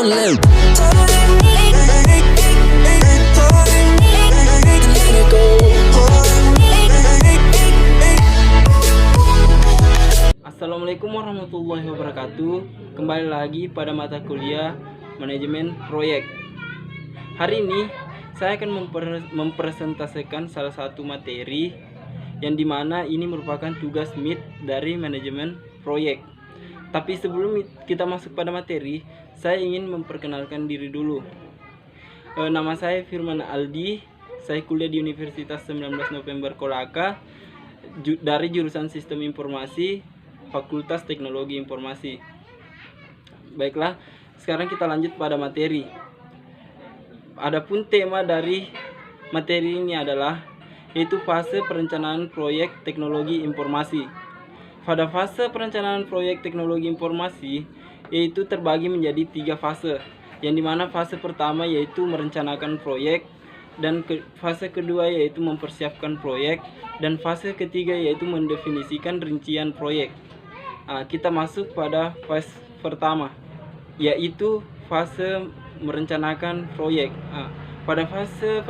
live. Assalamualaikum warahmatullahi wabarakatuh. Kembali lagi pada mata kuliah manajemen proyek. Hari ini saya akan mempresentasikan salah satu materi yang dimana ini merupakan tugas MIT dari manajemen proyek. Tapi sebelum kita masuk pada materi, saya ingin memperkenalkan diri dulu. Nama saya Firman Aldi. Saya kuliah di Universitas 19 November Kolaka dari jurusan Sistem Informasi, Fakultas Teknologi Informasi. Baiklah, sekarang kita lanjut pada materi. Adapun tema dari materi ini adalah yaitu fase perencanaan proyek teknologi informasi. Pada fase perencanaan proyek teknologi informasi yaitu terbagi menjadi 3 fase, yang dimana fase pertama yaitu merencanakan proyek, dan fase kedua yaitu mempersiapkan proyek, dan fase ketiga yaitu mendefinisikan rincian proyek. Kita masuk pada fase pertama, yaitu fase merencanakan proyek. Pada fase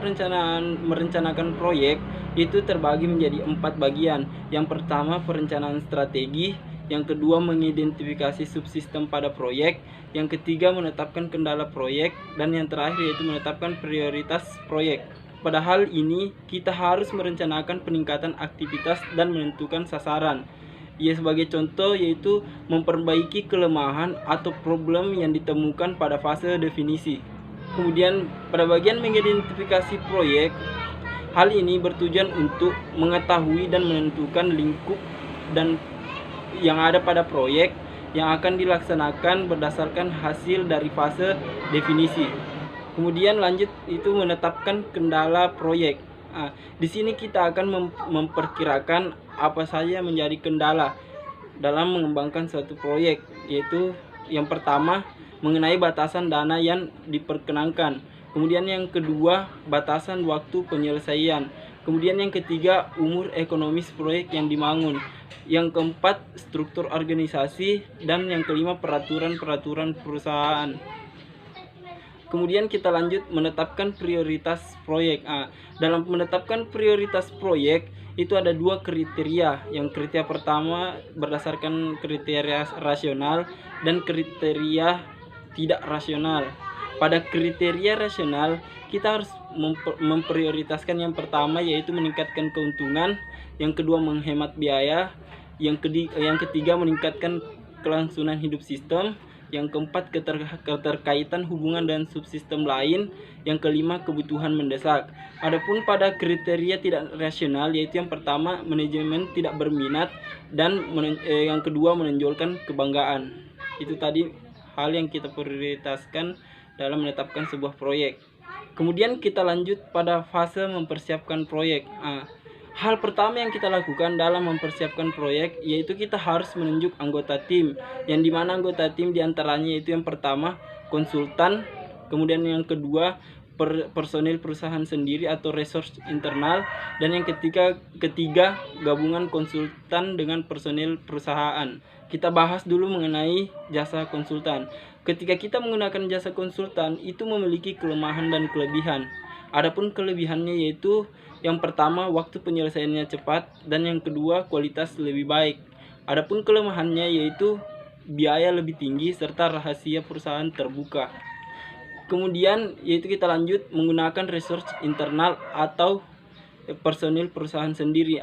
merencanakan proyek itu terbagi menjadi 4 bagian. Yang pertama perencanaan strategi, yang kedua mengidentifikasi subsistem pada proyek, yang ketiga menetapkan kendala proyek, dan yang terakhir yaitu menetapkan prioritas proyek. Pada hal ini kita harus merencanakan peningkatan aktivitas dan menentukan sasaran. Sebagai contoh yaitu memperbaiki kelemahan atau problem yang ditemukan pada fase definisi. Kemudian pada bagian mengidentifikasi proyek, hal ini bertujuan untuk mengetahui dan menentukan lingkup dan yang ada pada proyek yang akan dilaksanakan berdasarkan hasil dari fase definisi. Kemudian lanjut itu menetapkan kendala proyek. Di sini kita akan memperkirakan apa saja menjadi kendala dalam mengembangkan suatu proyek, yaitu yang pertama mengenai batasan dana yang diperkenankan, kemudian yang kedua batasan waktu penyelesaian, kemudian yang ketiga umur ekonomis proyek yang dibangun, yang keempat struktur organisasi, dan yang kelima peraturan perusahaan. Kemudian kita lanjut menetapkan prioritas proyek. Dalam menetapkan prioritas proyek itu ada 2 kriteria. Yang kriteria pertama berdasarkan kriteria rasional dan kriteria tidak rasional. Pada kriteria rasional kita harus memprioritaskan yang pertama yaitu meningkatkan keuntungan, yang kedua menghemat biaya, yang ketiga meningkatkan kelangsungan hidup sistem, yang keempat keterkaitan hubungan dan subsistem lain, yang kelima kebutuhan mendesak. Adapun pada kriteria tidak rasional yaitu yang pertama manajemen tidak berminat, dan yang kedua menonjolkan kebanggaan. Itu tadi hal yang kita prioritaskan dalam menetapkan sebuah proyek. Kemudian kita lanjut pada fase mempersiapkan proyek. Hal pertama yang kita lakukan dalam mempersiapkan proyek yaitu kita harus menunjuk anggota tim, yang dimana anggota tim diantaranya itu yang pertama konsultan, kemudian yang kedua personil perusahaan sendiri atau resource internal, dan yang ketiga gabungan konsultan dengan personil perusahaan. Kita bahas dulu mengenai jasa konsultan. Ketika kita menggunakan jasa konsultan itu memiliki kelemahan dan kelebihan. Adapun kelebihannya yaitu yang pertama waktu penyelesaiannya cepat, dan yang kedua kualitas lebih baik. Adapun kelemahannya yaitu biaya lebih tinggi serta rahasia perusahaan terbuka. Kemudian yaitu kita lanjut menggunakan resource internal atau personil perusahaan sendiri.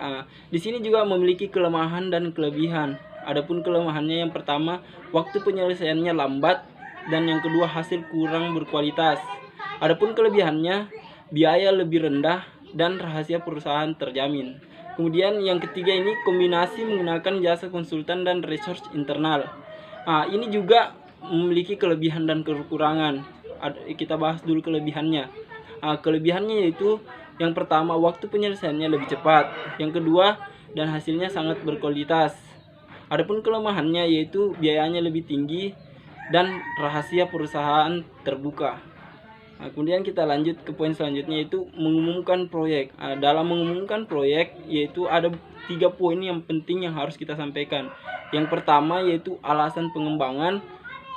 Di sini juga memiliki kelemahan dan kelebihan. Adapun kelemahannya yang pertama waktu penyelesaiannya lambat, dan yang kedua hasil kurang berkualitas. Adapun kelebihannya biaya lebih rendah dan rahasia perusahaan terjamin. Kemudian yang ketiga ini kombinasi menggunakan jasa konsultan dan resource internal. Ini juga memiliki kelebihan dan kekurangan. Kita bahas dulu kelebihannya. Kelebihannya yaitu yang pertama waktu penyelesaiannya lebih cepat, yang kedua dan hasilnya sangat berkualitas. Adapun kelemahannya yaitu biayanya lebih tinggi dan rahasia perusahaan terbuka. Kemudian kita lanjut ke poin selanjutnya yaitu mengumumkan proyek. Dalam mengumumkan proyek yaitu ada 3 poin yang penting yang harus kita sampaikan. Yang pertama yaitu alasan pengembangan,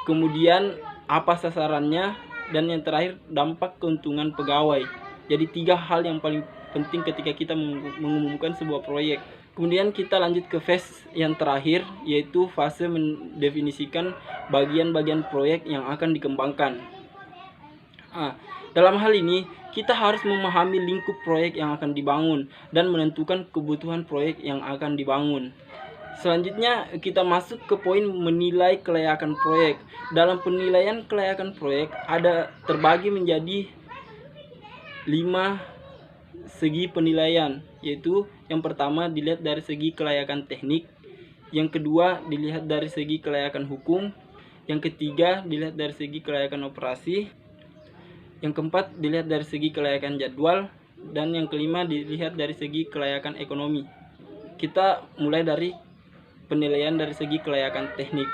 kemudian apa sasarannya, dan yang terakhir dampak keuntungan pegawai. Jadi 3 hal yang paling penting ketika kita mengumumkan sebuah proyek. Kemudian kita lanjut ke phase yang terakhir, yaitu fase mendefinisikan bagian-bagian proyek yang akan dikembangkan. Dalam hal ini kita harus memahami lingkup proyek yang akan dibangun dan menentukan kebutuhan proyek yang akan dibangun. Selanjutnya kita masuk ke poin menilai kelayakan proyek. Dalam penilaian kelayakan proyek ada terbagi menjadi 5 segi penilaian, yaitu yang pertama dilihat dari segi kelayakan teknik, yang kedua dilihat dari segi kelayakan hukum, yang ketiga dilihat dari segi kelayakan operasi, yang keempat dilihat dari segi kelayakan jadwal, dan yang kelima dilihat dari segi kelayakan ekonomi. Kita mulai dari penilaian dari segi kelayakan teknik.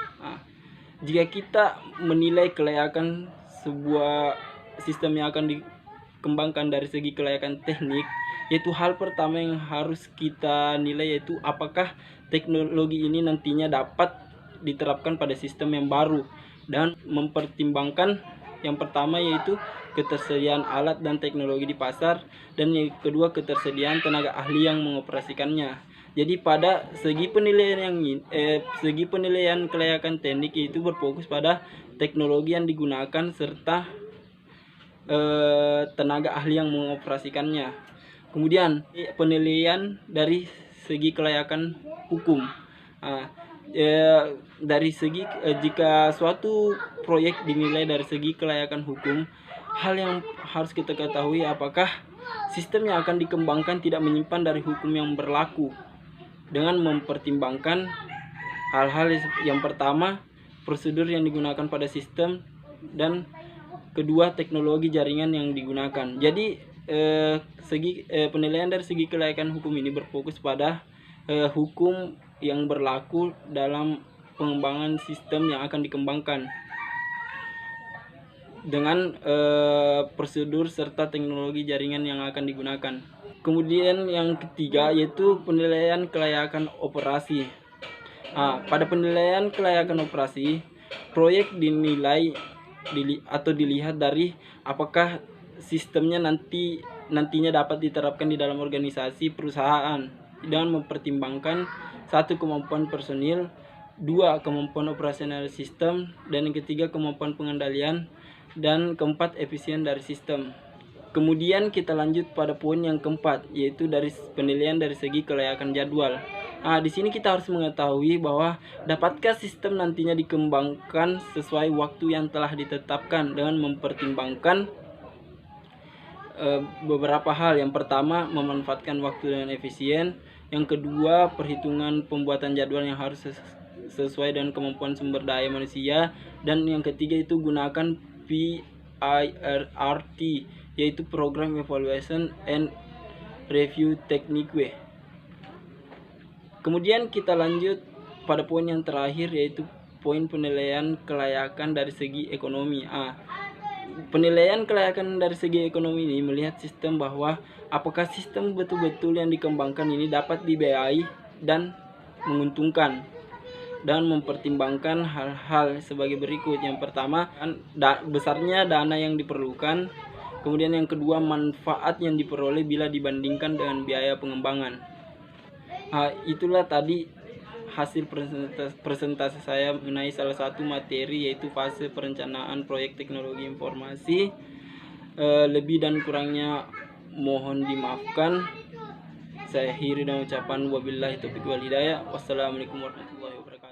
Jika kita menilai kelayakan sebuah sistem yang akan dikembangkan dari segi kelayakan teknik, yaitu hal pertama yang harus kita nilai yaitu apakah teknologi ini nantinya dapat diterapkan pada sistem yang baru, dan mempertimbangkan yang pertama yaitu ketersediaan alat dan teknologi di pasar, dan yang kedua ketersediaan tenaga ahli yang mengoperasikannya. Jadi pada segi penilaian kelayakan teknik itu berfokus pada teknologi yang digunakan serta tenaga ahli yang mengoperasikannya. Kemudian penilaian dari segi kelayakan hukum. Dari segi jika suatu proyek dinilai dari segi kelayakan hukum, hal yang harus kita ketahui apakah sistem yang akan dikembangkan tidak menyimpan dari hukum yang berlaku, dengan mempertimbangkan hal-hal yang pertama prosedur yang digunakan pada sistem, dan kedua teknologi jaringan yang digunakan. Jadi penilaian dari segi kelayakan hukum ini berfokus pada hukum yang berlaku dalam pengembangan sistem yang akan dikembangkan, dengan prosedur serta teknologi jaringan yang akan digunakan. Kemudian yang ketiga yaitu penilaian kelayakan operasi. Pada penilaian kelayakan operasi, proyek dinilai atau dilihat dari apakah sistemnya nantinya dapat diterapkan di dalam organisasi perusahaan, dengan mempertimbangkan 1. kemampuan personil, 2. kemampuan operasional sistem, dan yang ketiga kemampuan pengendalian, dan keempat efisien dari sistem. Kemudian kita lanjut pada poin yang keempat, yaitu dari penilaian dari segi kelayakan jadwal. Di sini kita harus mengetahui bahwa dapatkah sistem nantinya dikembangkan sesuai waktu yang telah ditetapkan, dengan mempertimbangkan beberapa hal. Yang pertama, memanfaatkan waktu dengan efisien. Yang kedua, perhitungan pembuatan jadwal yang harus sesuai dengan kemampuan sumber daya manusia. Dan yang ketiga itu gunakan PIRT, yaitu Program Evaluation and Review Technique. Kemudian kita lanjut pada poin yang terakhir, yaitu poin penilaian kelayakan dari segi ekonomi. Penilaian kelayakan dari segi ekonomi ini melihat sistem bahwa apakah sistem betul-betul yang dikembangkan ini dapat dibiayai dan menguntungkan, dan mempertimbangkan hal-hal sebagai berikut. Yang pertama, besarnya dana yang diperlukan. Kemudian yang kedua, manfaat yang diperoleh bila dibandingkan dengan biaya pengembangan. Itulah tadi hasil presentasi saya mengenai salah satu materi, yaitu fase perencanaan proyek teknologi informasi. Lebih dan kurangnya mohon dimaafkan. Saya akhiri dengan ucapan wabillahi taufiq wal hidayah. Wassalamualaikum warahmatullahi wabarakatuh.